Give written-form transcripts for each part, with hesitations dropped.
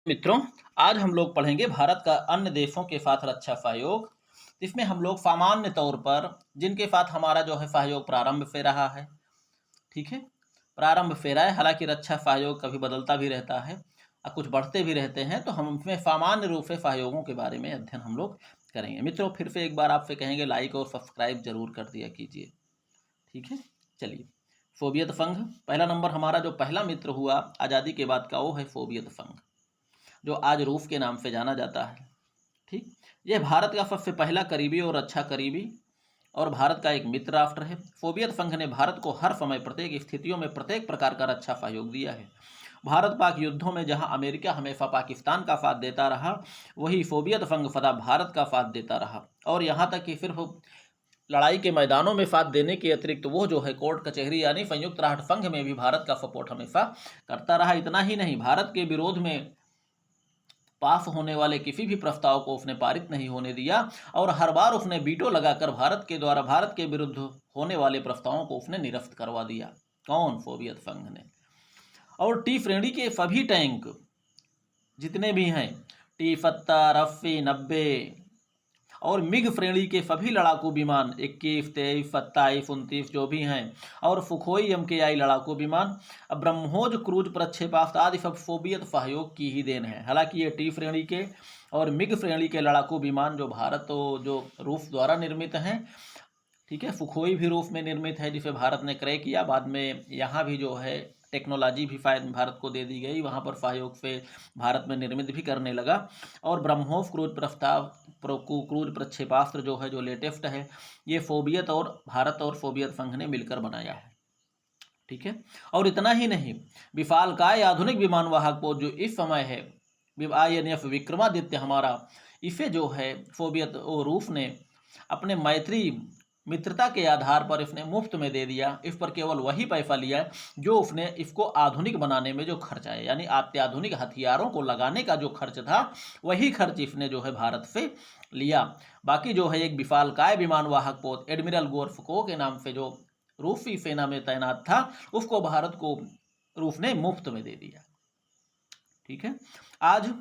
मित्रों, आज हम लोग पढ़ेंगे भारत का अन्य देशों के साथ रक्षा सहयोग। इसमें हम लोग सामान्य तौर पर जिनके साथ हमारा जो है सहयोग प्रारंभ से रहा है, ठीक है, प्रारंभ से रहा है। हालांकि रक्षा सहयोग कभी बदलता भी रहता है और कुछ बढ़ते भी रहते हैं, तो हम इसमें सामान्य रूप से सहयोगों के बारे में अध्ययन हम लोग करेंगे। मित्रों, फिर से एक बार आपसे कहेंगे, लाइक और सब्सक्राइब जरूर कर दिया कीजिए, ठीक है। चलिए, सोवियत संघ पहला नंबर। हमारा जो पहला मित्र हुआ आज़ादी के बाद का, वो है सोवियत संघ, जो आज रूस के नाम से जाना जाता है। ठीक, यह भारत का सबसे पहला करीबी और अच्छा करीबी और भारत का एक मित्र राष्ट्र है। सोवियत संघ ने भारत को हर समय प्रत्येक स्थितियों में प्रत्येक प्रकार का रक्षा सहयोग दिया है। भारत पाक युद्धों में जहां अमेरिका हमेशा पाकिस्तान का साथ देता रहा, वही सोवियत संघ सदा भारत का साथ देता रहा। और यहां तक कि सिर्फ लड़ाई के मैदानों में साथ देने के अतिरिक्त वो जो है कोर्ट कचहरी यानी संयुक्त राष्ट्र संघ में भी भारत का सपोर्ट हमेशा करता रहा। इतना ही नहीं, भारत के विरोध में पास होने वाले किसी भी प्रस्ताव को उसने पारित नहीं होने दिया और हर बार उसने वीटो लगाकर भारत के द्वारा भारत के विरुद्ध होने वाले प्रस्तावों को उसने निरस्त करवा दिया। कौन? सोवियत संघ ने। और टी श्रेणी के सभी टैंक जितने भी हैं, T-70, 80, 90 और मिग श्रेणी के सभी लड़ाकू विमान 21, 23, 27, 29 जो भी हैं, और सुखोई MKI लड़ाकू विमान, अब ब्रह्मोस क्रूज प्रक्षेपास्त्र आदि सब सोवियत सहयोग की ही देन है। हालांकि ये टी श्रेणी के और मिग श्रेणी के लड़ाकू विमान जो भारत जो रूस द्वारा निर्मित हैं, ठीक है, सुखोई भी रूस में निर्मित है जिसे भारत ने क्रय किया। बाद में यहाँ भी जो है टेक्नोलॉजी भी शायद भारत को दे दी गई, वहाँ पर सहयोग से भारत में निर्मित भी करने लगा। और ब्रह्मोस क्रूज प्रक्षेपास्त्र जो है, जो लेटेस्ट है, ये सोवियत और भारत और सोवियत संघ ने मिलकर बनाया है, ठीक है। और इतना ही नहीं, विशालकाय आधुनिक विमान वाहक पोत जो इस समय है INF विक्रमादित्य हमारा, इसे जो है सोवियत और रूस ने अपने मैत्री मित्रता के आधार पर इसने मुफ्त में दे दिया। इस पर केवल वही पैसा लिया जो उसने इसको आधुनिक बनाने में जो खर्च आया, यानी अत्याधुनिक हथियारों को लगाने का जो खर्च था, वही खर्च इसने जो है भारत से लिया। बाकी जो है एक विशालकाय विमान वाहक पोत एडमिरल गोर्फको के नाम से जो रूसी सेना में तैनात था, उसको भारत को रूस ने मुफ्त में दे दिया, ठीक है। आज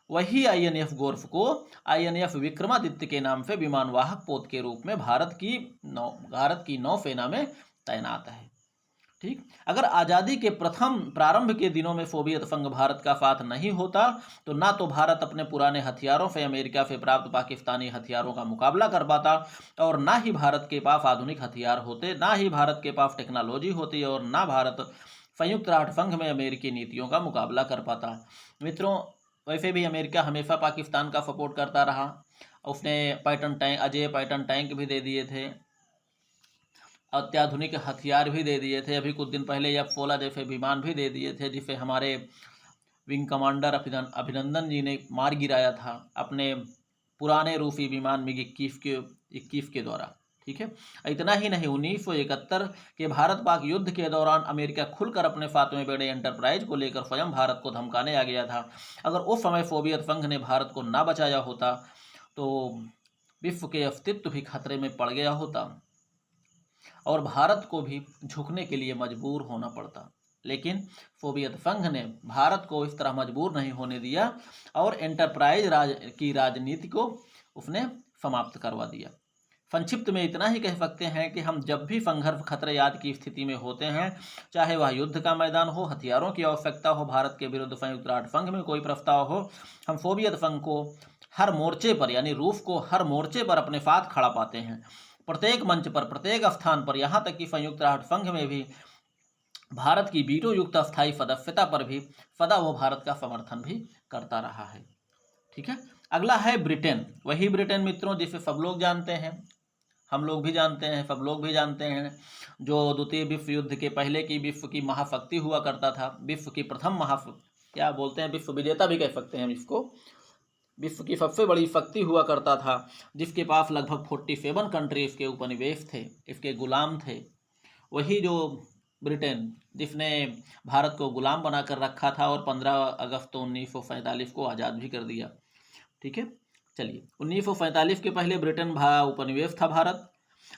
वही INF विक्रमादित्य के नाम से विमानवाहक पोत के रूप में भारत की नौसेना में तैनात है, ठीक। अगर आज़ादी के प्रथम प्रारंभ के दिनों में सोवियत संघ भारत का साथ नहीं होता, तो ना तो भारत अपने पुराने हथियारों से अमेरिका से प्राप्त पाकिस्तानी हथियारों का मुकाबला कर पाता, और ना ही भारत के पास आधुनिक हथियार होते, ना ही भारत के पास टेक्नोलॉजी होती, और ना भारत संयुक्त राष्ट्र संघ में अमेरिकी नीतियों का मुकाबला कर पाता। मित्रों, वैसे भी अमेरिका हमेशा पाकिस्तान का सपोर्ट करता रहा। उसने अजय पैटर्न टैंक भी दे दिए थे, अत्याधुनिक हथियार भी दे दिए थे। अभी कुछ दिन पहले F-16 जैसे विमान भी दे दिए थे, जिसे हमारे विंग कमांडर अभिनंदन जी ने मार गिराया था अपने पुराने रूसी विमान मिग 21 के द्वारा, ठीक है। इतना ही नहीं, 1971 के भारत पाक युद्ध के दौरान अमेरिका खुलकर अपने 7वें बड़े एंटरप्राइज को लेकर स्वयं भारत को धमकाने आ गया था। अगर उस समय सोवियत संघ ने भारत को ना बचाया होता, तो विश्व के अस्तित्व भी खतरे में पड़ गया होता और भारत को भी झुकने के लिए मजबूर होना पड़ता। लेकिन सोवियत संघ ने भारत को इस तरह मजबूर नहीं होने दिया और एंटरप्राइज की राजनीति को उसने समाप्त करवा दिया। संक्षिप्त में इतना ही कह सकते हैं कि हम जब भी संघर्ष खतरे याद की स्थिति में होते हैं, चाहे वह युद्ध का मैदान हो, हथियारों की आवश्यकता हो, भारत के विरुद्ध संयुक्त राष्ट्र संघ में कोई प्रस्ताव हो, हम सोवियत संघ को हर मोर्चे पर, यानी रूस को हर मोर्चे पर अपने साथ खड़ा पाते हैं, प्रत्येक मंच पर, प्रत्येक स्थान पर। यहाँ तक कि संयुक्त राष्ट्र संघ में भी भारत की वीटो युक्त अस्थायी सदस्यता पर भी सदा वो भारत का समर्थन भी करता रहा है, ठीक है। अगला है ब्रिटेन। वही ब्रिटेन मित्रों जिसे सब लोग जानते हैं, हम लोग भी जानते हैं, सब लोग भी जानते हैं, जो द्वितीय विश्व युद्ध के पहले की विश्व की महाशक्ति हुआ करता था, विश्व की प्रथम क्या बोलते हैं, विश्व विजेता भी कह सकते हैं इसको, विश्व की सबसे बड़ी शक्ति हुआ करता था, जिसके पास लगभग 47 कंट्री इसके उपनिवेश थे, इसके गुलाम थे। वही जो ब्रिटेन जिसने भारत को गुलाम बनाकर रखा था और 15 अगस्त 1947 को आज़ाद भी कर दिया, ठीक है। चलिए, 1947 के पहले ब्रिटेन उपनिवेश था भारत,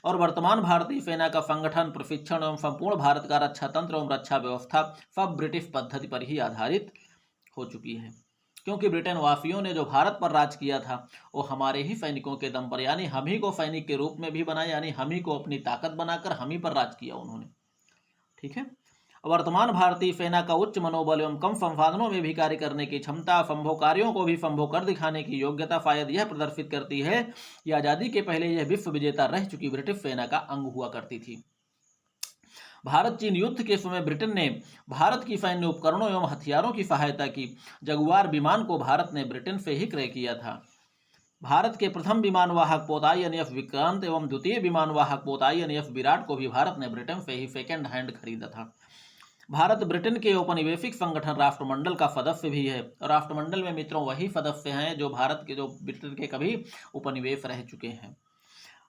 और वर्तमान भारतीय सेना का संगठन, प्रशिक्षण एवं संपूर्ण भारत का रक्षा तंत्र एवं रक्षा व्यवस्था सब ब्रिटिश पद्धति पर ही आधारित हो चुकी है। क्योंकि ब्रिटेन वासियों ने जो भारत पर राज किया था वो हमारे ही सैनिकों के दम पर, यानी हम ही को सैनिक के रूप में भी बनाया, यानी हम ही को अपनी ताकत बनाकर हम ही पर राज किया उन्होंने। ठीक है। वर्तमान भारतीय सेना का उच्च मनोबल एवं कम संसाधनों में भी कार्य करने की क्षमता, संभव कार्यों को भी संभव कर दिखाने की योग्यता शायद यह प्रदर्शित करती है कि आज़ादी के पहले यह विश्व विजेता रह चुकी ब्रिटिश सेना का अंग हुआ करती थी। भारत चीन युद्ध के समय ब्रिटेन ने भारत की सैन्य उपकरणों एवं हथियारों की सहायता की। जगुआर विमान को भारत ने ब्रिटेन से ही क्रय किया था। भारत के प्रथम विमानवाहक पोत INF विक्रांत एवं द्वितीय विमानवाहक पोत INF विराट को भी भारत ने ब्रिटेन से ही सेकेंड हैंड खरीदा था। भारत ब्रिटेन के औपनिवेशिक संगठन राष्ट्रमंडल का सदस्य भी है। राष्ट्रमंडल में मित्रों वही सदस्य हैं जो भारत के, जो ब्रिटेन के कभी उपनिवेश रह चुके हैं।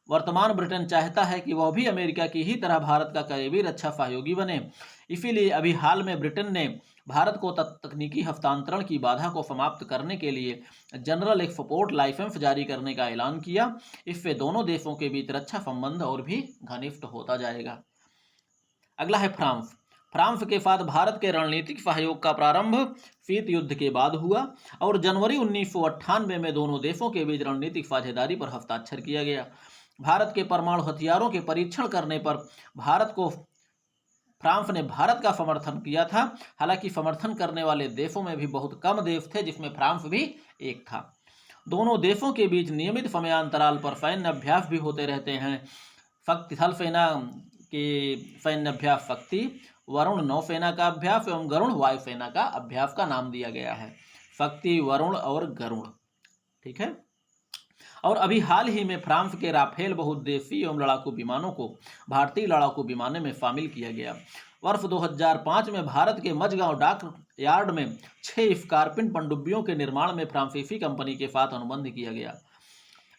वर्तमान ब्रिटेन चाहता है कि वह भी अमेरिका की ही तरह भारत का करीबी रक्षा सहयोगी बने। इसीलिए अभी हाल में ब्रिटेन ने भारत को तकनीकी हस्तांतरण की बाधा को समाप्त करने के लिए जनरल एक्सपोर्ट लाइसेंस जारी करने का ऐलान किया। इससे दोनों देशों के बीच रक्षा संबंध और भी घनिष्ठ होता जाएगा। अगला है फ्रांस। फ्रांस के साथ भारत के रणनीतिक सहयोग का प्रारंभ शीत युद्ध के बाद हुआ और जनवरी 1998 में दोनों देशों के बीच रणनीतिक साझेदारी पर हस्ताक्षर किया गया। भारत के परमाणु हथियारों के परीक्षण करने पर फ्रांस ने भारत का समर्थन किया था। हालांकि समर्थन करने वाले देशों में भी बहुत कम देश थे, जिसमें फ्रांस भी एक था। दोनों देशों के बीच नियमित समयांतराल पर सैन्य अभ्यास भी होते रहते हैं। शक्ति थल सेना के सैन्य अभ्यास शक्ति, वरुण नौसेना का अभ्यास एवं गरुण वायुसेना का अभ्यास का नाम दिया गया है। शक्ति, वरुण और गरुण। ठीक है। और अभी हाल ही में फ्रांस के राफेल बहुउद्देशीय एवं लड़ाकू विमानों को भारतीय लड़ाकू विमानों में शामिल किया गया। वर्ष 2005 में भारत के मझगांव डाक यार्ड में 6 स्कॉर्पियन पनडुब्बियों के निर्माण में फ्रांसीसी कंपनी के साथ अनुबंध किया गया।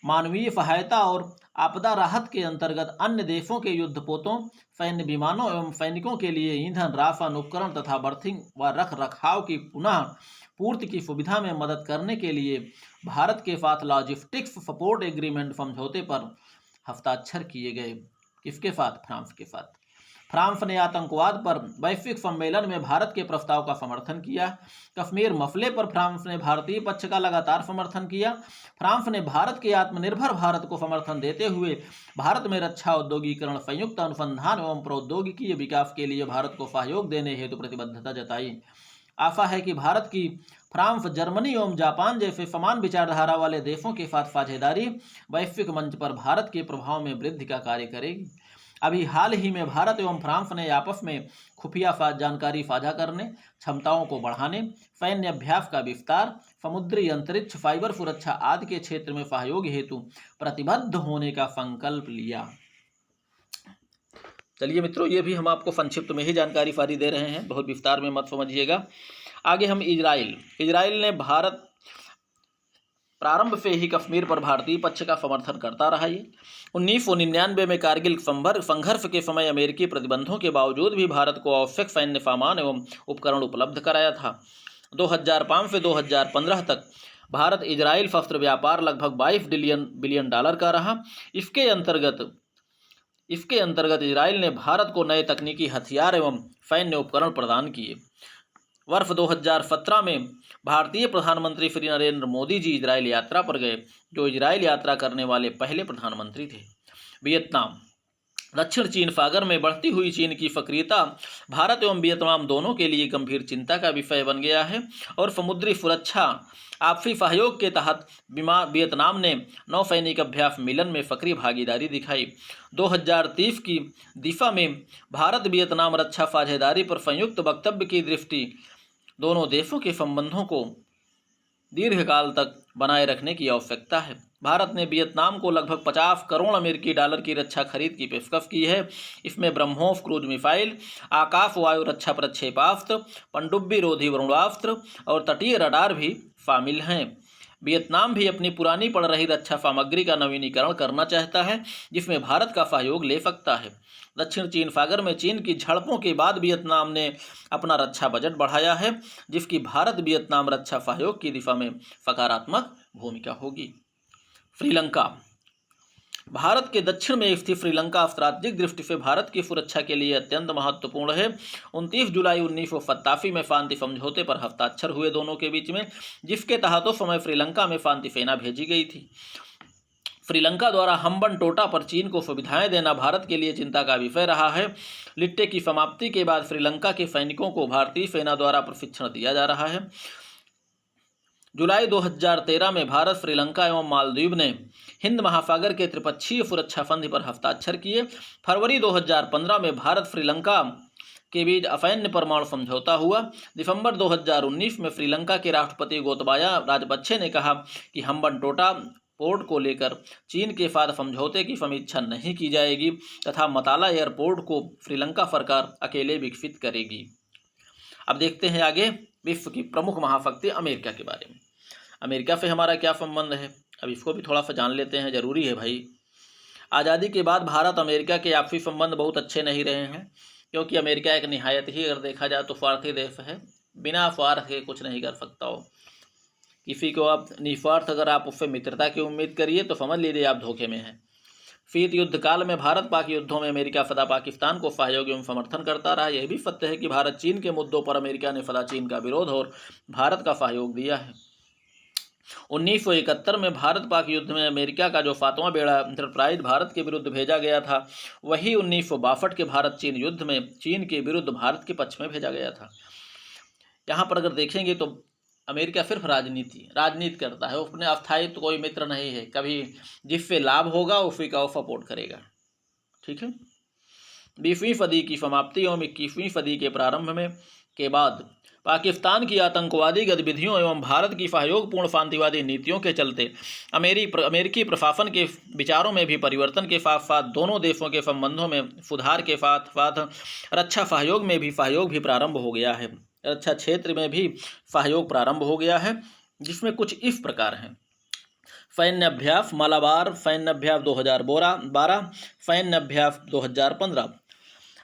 मानवीय सहायता और आपदा राहत के अंतर्गत अन्य देशों के युद्धपोतों, सैन्य विमानों एवं सैनिकों के लिए ईंधन, राशन, उपकरण तथा बर्थिंग व रख रखाव की पुनः पूर्ति की सुविधा में मदद करने के लिए भारत के साथ लॉजिस्टिक्स सपोर्ट एग्रीमेंट समझौते पर हस्ताक्षर किए गए। किसके साथ? फ्रांस के साथ। फ्रांस ने आतंकवाद पर वैश्विक सम्मेलन में भारत के प्रस्ताव का समर्थन किया। कश्मीर मसले पर फ्रांस ने भारतीय पक्ष का लगातार समर्थन किया। फ्रांस ने भारत के आत्मनिर्भर भारत को समर्थन देते हुए भारत में रक्षा औद्योगिकरण, संयुक्त अनुसंधान एवं प्रौद्योगिकी विकास के लिए भारत को सहयोग देने हेतु प्रतिबद्धता जताई। आशा है कि भारत की फ्रांस, जर्मनी एवं जापान जैसे समान विचारधारा वाले देशों के साथ साझेदारी वैश्विक मंच पर भारत के प्रभाव में वृद्धि का कार्य करेगी। अभी हाल ही में भारत एवं फ्रांस ने आपस में खुफिया जानकारी साझा करने, क्षमताओं को बढ़ाने, सैन्य अभ्यास का विस्तार, समुद्री, अंतरिक्ष, साइबर सुरक्षा आदि के क्षेत्र में सहयोग हेतु प्रतिबद्ध होने का संकल्प लिया। चलिए मित्रों, ये भी हम आपको संक्षिप्त में ही जानकारी सारी दे रहे हैं, बहुत विस्तार में मत समझिएगा। आगे हम इजराइल ने भारत प्रारंभ से ही कश्मीर पर भारतीय पक्ष का समर्थन करता रहा। ये 1999 में कारगिल संघर्ष के समय अमेरिकी प्रतिबंधों के बावजूद भी भारत को आवश्यक सैन्य सामान एवं उपकरण उपलब्ध कराया था। 2005 से 2015 तक भारत इजराइल शस्त्र व्यापार लगभग 22 बिलियन डॉलर का रहा। इसके अंतर्गत इजराइल ने भारत को नए तकनीकी हथियार एवं सैन्य उपकरण प्रदान किए। वर्ष 2017 में भारतीय प्रधानमंत्री श्री नरेंद्र मोदी जी इजराइल यात्रा पर गए, जो इजराइल यात्रा करने वाले पहले प्रधानमंत्री थे। वियतनाम। दक्षिण चीन सागर में बढ़ती हुई चीन की सक्रियता भारत एवं वियतनाम दोनों के लिए गंभीर चिंता का विषय बन गया है और समुद्री सुरक्षा आपसी सहयोग के तहत वियतनाम ने नौसैनिक अभ्यास मिलन में सक्रिय भागीदारी दिखाई। 2030 की दिशा में भारत वियतनाम रक्षा साझेदारी पर संयुक्त वक्तव्य की दृष्टि दोनों देशों के संबंधों को दीर्घकाल तक बनाए रखने की आवश्यकता है। भारत ने वियतनाम को लगभग 50 करोड़ अमेरिकी डॉलर की रक्षा खरीद की पेशकश की है। इसमें ब्रह्मोस क्रूज मिसाइल, आकाश वायु रक्षा प्रक्षेपास्त्र, पनडुब्बी रोधी वरुणास्त्र और तटीय रडार भी शामिल हैं। वियतनाम भी अपनी पुरानी पड़ रही रक्षा सामग्री का नवीनीकरण करना चाहता है, जिसमें भारत का सहयोग ले सकता है। दक्षिण चीन सागर में चीन की झड़पों के बाद वियतनाम ने अपना रक्षा बजट बढ़ाया है, जिसकी भारत वियतनाम रक्षा सहयोग की दिशा में सकारात्मक भूमिका होगी। श्रीलंका। भारत के दक्षिण में स्थित श्रीलंका स्त्राटेजिक दृष्टि से भारत की सुरक्षा के लिए अत्यंत महत्वपूर्ण है। 29 जुलाई 1987 में शांति समझौते पर हस्ताक्षर हुए दोनों के बीच में, जिसके तहत उस समय श्रीलंका में शांति सेना भेजी गई थी। श्रीलंका द्वारा हम्बनटोटा पर चीन को सुविधाएं देना भारत के लिए चिंता का विषय रहा है। लिट्टे की समाप्ति के बाद श्रीलंका के सैनिकों को भारतीय सेना द्वारा प्रशिक्षण दिया जा रहा है। जुलाई 2013 में भारत, श्रीलंका एवं मालदीव ने हिंद महासागर के त्रिपक्षीय सुरक्षा संधि पर हस्ताक्षर किए। फरवरी 2015 में भारत श्रीलंका के बीच असैन्य परमाणु समझौता हुआ। दिसंबर 2019 में श्रीलंका के राष्ट्रपति गोतबाया राजपक्षे ने कहा कि हम्बनटोटा पोर्ट को लेकर चीन के साथ समझौते की समीक्षा नहीं की जाएगी तथा मताला एयरपोर्ट को श्रीलंका सरकार अकेले विकसित करेगी। अब देखते हैं आगे विश्व की प्रमुख महाशक्ति अमेरिका के बारे में। अमेरिका से हमारा क्या संबंध है, अब इसको भी थोड़ा सा जान लेते हैं, ज़रूरी है भाई। आज़ादी के बाद भारत अमेरिका के आपसी संबंध बहुत अच्छे नहीं रहे हैं, क्योंकि अमेरिका एक निहायत ही अगर देखा जाए तो स्वार्थी देश है। बिना स्वार्थ के कुछ नहीं कर सकता हो। किसी को आप निस्वार्थ अगर आप उससे मित्रता की उम्मीद करिए तो समझ लीजिए आप धोखे में हैं। शीत युद्ध काल में भारत पाक युद्धों में अमेरिका सदा पाकिस्तान को सहयोग एवं समर्थन करता रहा। यह भी सत्य है कि भारत चीन के मुद्दों पर अमेरिका ने सदा चीन का विरोध और भारत का सहयोग दिया है। 1971 में भारत पाक युद्ध में अमेरिका का जो 7वां बेड़ा एंटरप्राइज भारत के विरुद्ध भेजा गया था, वही 1962 के भारत चीन युद्ध में चीन के विरुद्ध भारत के पक्ष में भेजा गया था। यहाँ पर अगर देखेंगे तो अमेरिका सिर्फ राजनीति करता है, अपने अस्थायित्व कोई मित्र नहीं है। कभी जिससे लाभ होगा उसी का वो सपोर्ट करेगा। ठीक है। 20वीं सदी की समाप्ति एवं 21वीं सदी के प्रारंभ में के बाद पाकिस्तान की आतंकवादी गतिविधियों एवं भारत की सहयोगपूर्ण शांतिवादी नीतियों के चलते अमेरिकी प्रशासन के विचारों में भी परिवर्तन के साथ साथ दोनों देशों के संबंधों में सुधार के साथ साथ रक्षा सहयोग में भी सहयोग भी प्रारंभ हो गया है। रक्षा क्षेत्र में भी सहयोग प्रारंभ हो गया है, जिसमें कुछ इस प्रकार हैं। सैन्य अभ्यास मालाबार, सैन्य अभ्यास 2012, सैन्य अभ्यास 2015।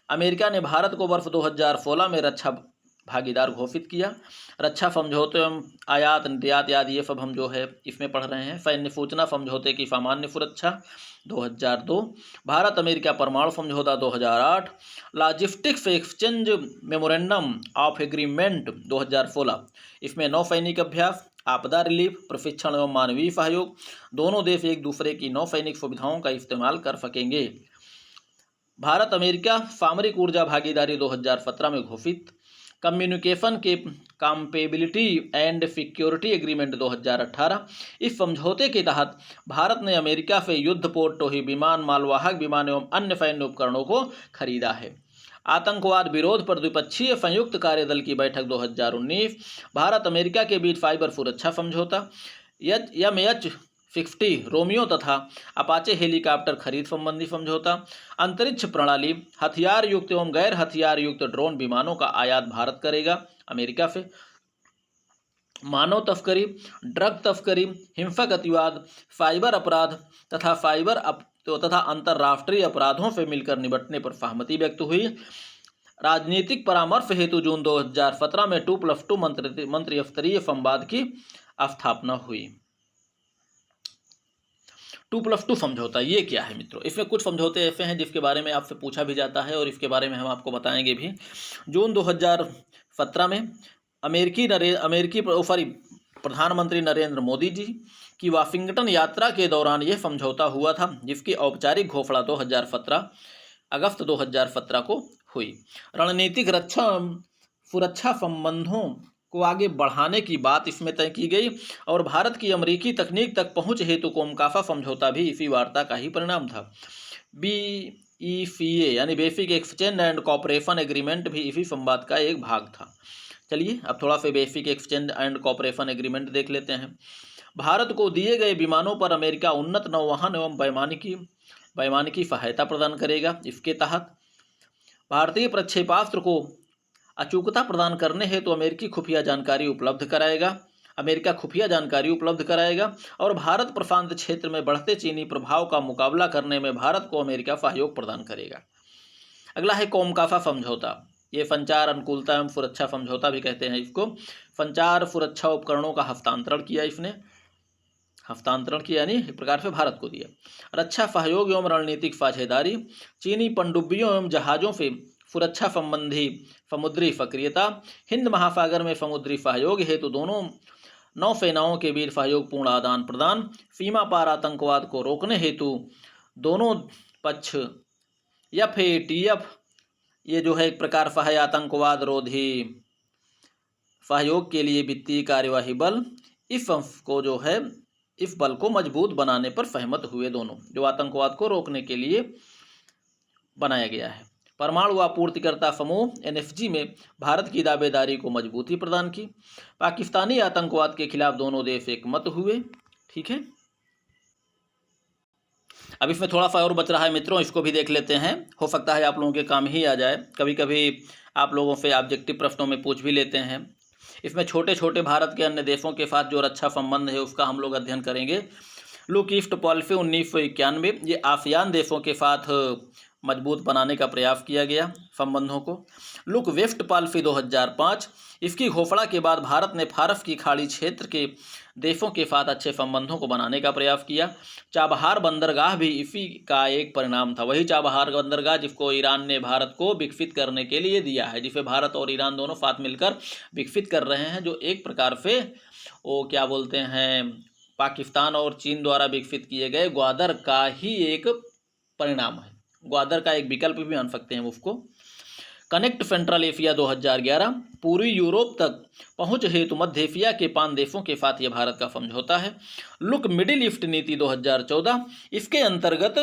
अमेरिका ने भारत को वर्ष 2016 में रक्षा भागीदार घोषित किया। रक्षा समझौते एवं आयात निर्यात आदि ये सब हम जो है इसमें पढ़ रहे हैं। सैन्य सूचना समझौते की सामान्य सुरक्षा 2002, भारत अमेरिका परमाणु समझौता 2008, logistics exchange memorandum of agreement 2016। इसमें नौसैनिक अभ्यास, आपदा रिलीफ, प्रशिक्षण एवं मानवीय सहयोग। दोनों देश एक दूसरे की नौसैनिक सुविधाओं का इस्तेमाल कर सकेंगे। भारत अमेरिका सामरिक ऊर्जा भागीदारी 2017 में घोषित। कम्युनिकेशन के कैपेबिलिटी एंड सिक्योरिटी एग्रीमेंट 2018। इस समझौते के तहत भारत ने अमेरिका से युद्धपोत विमान, मालवाहक विमान एवं अन्य सैन्य उपकरणों को खरीदा है। आतंकवाद विरोध पर द्विपक्षीय संयुक्त कार्यदल की बैठक 2019। भारत अमेरिका के बीच साइबर सुरक्षा समझौता। MH-60 रोमियो तथा अपाचे हेलीकॉप्टर खरीद संबंधी समझौता। अंतरिक्ष प्रणाली, हथियार युक्त एवं गैर हथियार युक्त ड्रोन विमानों का आयात भारत करेगा अमेरिका से। मानव तस्करी, ड्रग तस्करी, हिंसक अतिवाद, साइबर अपराध तथा अंतर्राष्ट्रीय अपराधों से मिलकर निपटने पर सहमति व्यक्त हुई। राजनीतिक परामर्श हेतु जून 2017 में 2+2 मंत्री स्तरीय संवाद की स्थापना हुई। 2+2 समझौता ये क्या है मित्रों? इसमें कुछ समझौते ऐसे हैं जिसके बारे में आपसे पूछा भी जाता है और इसके बारे में हम आपको बताएंगे भी। जून 2017 में प्रधानमंत्री नरेंद्र मोदी जी की वाशिंगटन यात्रा के दौरान यह समझौता हुआ था, जिसकी औपचारिक घोषणा 2017 अगस्त 2017 को हुई। रणनीतिक सुरक्षा संबंधों को आगे बढ़ाने की बात इसमें तय की गई और भारत की अमेरिकी तकनीक तक पहुंच हेतु कोमकासा समझौता भी इसी वार्ता का ही परिणाम था। BECA यानी basic exchange and cooperation agreement भी इसी संवाद का एक भाग था। चलिए अब थोड़ा सा basic exchange and cooperation agreement देख लेते हैं। भारत को दिए गए विमानों पर अमेरिका उन्नत नौवहन एवं वैमानिकी सहायता प्रदान करेगा। इसके तहत भारतीय प्रक्षेपास्त्र को अचूकता प्रदान करने हेतु अमेरिका खुफिया जानकारी उपलब्ध कराएगा और भारत प्रशांत क्षेत्र में बढ़ते चीनी प्रभाव का मुकाबला करने में भारत को अमेरिका सहयोग प्रदान करेगा। अगला है कोमकासा समझौता। ये संचार अनुकूलता एवं सुरक्षा समझौता भी कहते हैं इसको। संचार सुरक्षा उपकरणों का हस्तांतरण किया इसने। हस्तांतरण किया यानी एक प्रकार से भारत को दिया। रक्षा सहयोग एवं रणनीतिक साझेदारी, चीनी पनडुब्बियों एवं जहाज़ों से सुरक्षा संबंधी समुद्री सक्रियता, हिंद महासागर में समुद्री सहयोग हेतु दोनों नौसेनाओं के बीच सहयोगपूर्ण आदान प्रदान, सीमा पार आतंकवाद को रोकने हेतु दोनों पक्ष FATF, ये जो है एक प्रकार से है आतंकवाद रोधी सहयोग के लिए वित्तीय कार्यवाही बल, इस बल को मजबूत बनाने पर सहमत हुए। दोनों जो आतंकवाद को रोकने के लिए बनाया गया है। परमाणु आपूर्तिकर्ता समूह NSG में भारत की दावेदारी को मजबूती प्रदान की। पाकिस्तानी आतंकवाद के खिलाफ दोनों देश एकमत हुए। ठीक है, अब इसमें थोड़ा सा और बच रहा है मित्रों, इसको भी देख लेते हैं, हो सकता है आप लोगों के काम ही आ जाए। कभी कभी आप लोगों से ऑब्जेक्टिव प्रश्नों में पूछ भी लेते हैं। इसमें छोटे छोटे भारत के अन्य देशों के साथ जो रक्षा संबंध है उसका हम लोग अध्ययन करेंगे। लुक ईस्ट पॉलिसी 1991, ये आसियान देशों के साथ मजबूत बनाने का प्रयास किया गया संबंधों को। लुक वेस्ट पॉलिसी 2005, इसकी घोषणा के बाद भारत ने फारस की खाड़ी क्षेत्र के देशों के साथ अच्छे संबंधों को बनाने का प्रयास किया। चाबहार बंदरगाह भी इसी का एक परिणाम था, वही चाबहार बंदरगाह जिसको ईरान ने भारत को विकसित करने के लिए दिया है, जिसे भारत और ईरान दोनों साथ मिलकर विकसित कर रहे हैं, जो एक प्रकार से वो क्या बोलते हैं, पाकिस्तान और चीन द्वारा विकसित किए गए ग्वादर का ही एक परिणाम है, ग्वादर का एक विकल्प भी मान सकते हैं उसको। कनेक्ट सेंट्रल एशिया 2011, पूर्वी यूरोप तक पहुंच हेतु मध्य एशिया के 5 देशों के साथ यह भारत का समझौता है। लुक मिडिल ईस्ट नीति 2014, इसके अंतर्गत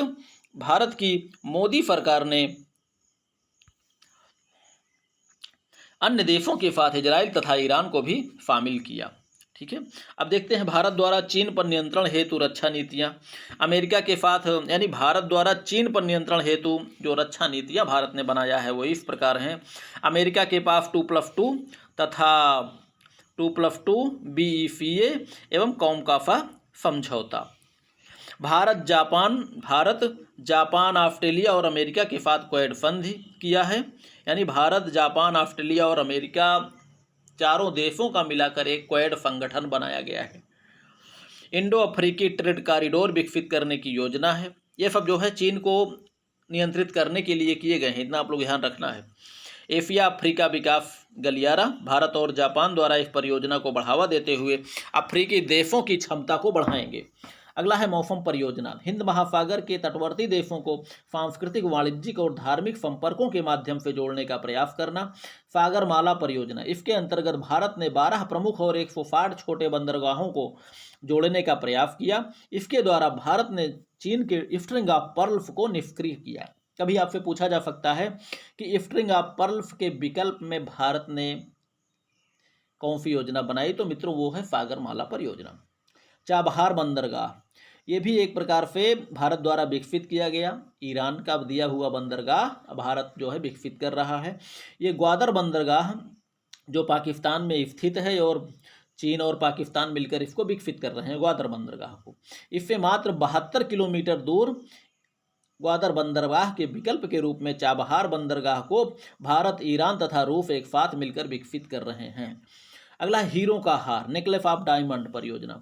भारत की मोदी सरकार ने अन्य देशों के साथ इजराइल तथा ईरान को भी शामिल किया। ठीक है, अब देखते हैं भारत द्वारा चीन पर नियंत्रण हेतु रक्षा नीतियां अमेरिका के साथ, यानी भारत द्वारा चीन पर नियंत्रण हेतु जो रक्षा नीतियां भारत ने बनाया है वो इस प्रकार हैं। अमेरिका के पास 2+2 तथा 2+2 BECA एवं कॉमकाफा समझौता। भारत जापान ऑस्ट्रेलिया और अमेरिका के साथ क्वाड संधि किया है, यानी भारत जापान ऑस्ट्रेलिया और अमेरिका चारों देशों का मिलाकर एक क्वाड संगठन बनाया गया है। इंडो अफ्रीकी ट्रेड कॉरिडोर विकसित करने की योजना है। ये सब जो है चीन को नियंत्रित करने के लिए किए गए हैं, इतना आप लोग ध्यान रखना है। एशिया अफ्रीका विकास गलियारा, भारत और जापान द्वारा इस परियोजना को बढ़ावा देते हुए अफ्रीकी देशों की क्षमता को बढ़ाएंगे। अगला है मौसम परियोजना, हिंद महासागर के तटवर्ती देशों को सांस्कृतिक, वाणिज्यिक और धार्मिक संपर्कों के माध्यम से जोड़ने का प्रयास करना। सागरमाला परियोजना, इसके अंतर्गत भारत ने 12 प्रमुख और 160 छोटे बंदरगाहों को जोड़ने का प्रयास किया। इसके द्वारा भारत ने चीन के स्ट्रिंग ऑफ पर्ल्स को निष्क्रिय किया। कभी आपसे पूछा जा सकता है कि स्ट्रिंग ऑफ पर्ल्स के विकल्प में भारत ने कौन सी योजना बनाई, तो मित्रों वो है सागरमाला परियोजना। चाबहार बंदरगाह, ये भी एक प्रकार से भारत द्वारा विकसित किया गया, ईरान का दिया हुआ बंदरगाह भारत जो है विकसित कर रहा है। ये ग्वादर बंदरगाह जो पाकिस्तान में स्थित है और चीन और पाकिस्तान मिलकर इसको विकसित कर रहे हैं ग्वादर बंदरगाह को। इससे मात्र 72 किलोमीटर दूर ग्वादर बंदरगाह के विकल्प के रूप में चाबहार बंदरगाह को भारत, ईरान तथा रूस एक साथ मिलकर विकसित कर रहे हैं। अगला हीरों का हार, नेकलेस ऑफ डायमंड परियोजना,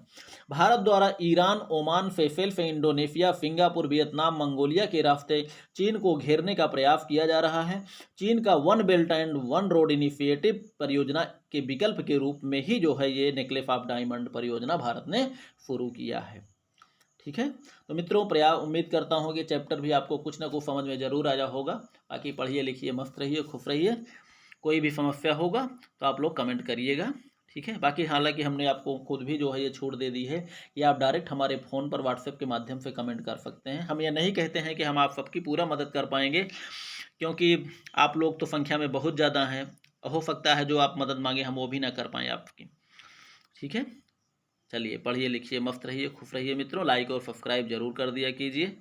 भारत द्वारा Iran, Oman, Seychelles, Indonesia, Singapore, Vietnam, Mongolia के रास्ते चीन को घेरने का प्रयास किया जा रहा है। चीन का 1 बेल्ट एंड 1 रोड इनिशिएटिव परियोजना के विकल्प के रूप में ही जो है ये नेकलेस ऑफ डायमंड परियोजना भारत ने शुरू किया है। ठीक है, तो मित्रों उम्मीद करता हूँ कि चैप्टर भी आपको कुछ ना कुछ समझ में जरूर आया होगा। बाकी पढ़िए लिखिए, मस्त रहिए, खुश रहिए। कोई भी समस्या होगा तो आप लोग कमेंट करिएगा। ठीक है, बाकी हालांकि हमने आपको खुद भी जो है ये छूट दे दी है कि आप डायरेक्ट हमारे फ़ोन पर व्हाट्सएप के माध्यम से कमेंट कर सकते हैं। हम ये नहीं कहते हैं कि हम आप सबकी पूरा मदद कर पाएंगे, क्योंकि आप लोग तो संख्या में बहुत ज़्यादा हैं, हो सकता है जो आप मदद मांगे हम वो भी ना कर पाएँ आपकी। ठीक है, चलिए पढ़िए लिखिए, मस्त रहिए, खुश रहिए मित्रों। लाइक और सब्सक्राइब जरूर कर दिया कीजिए।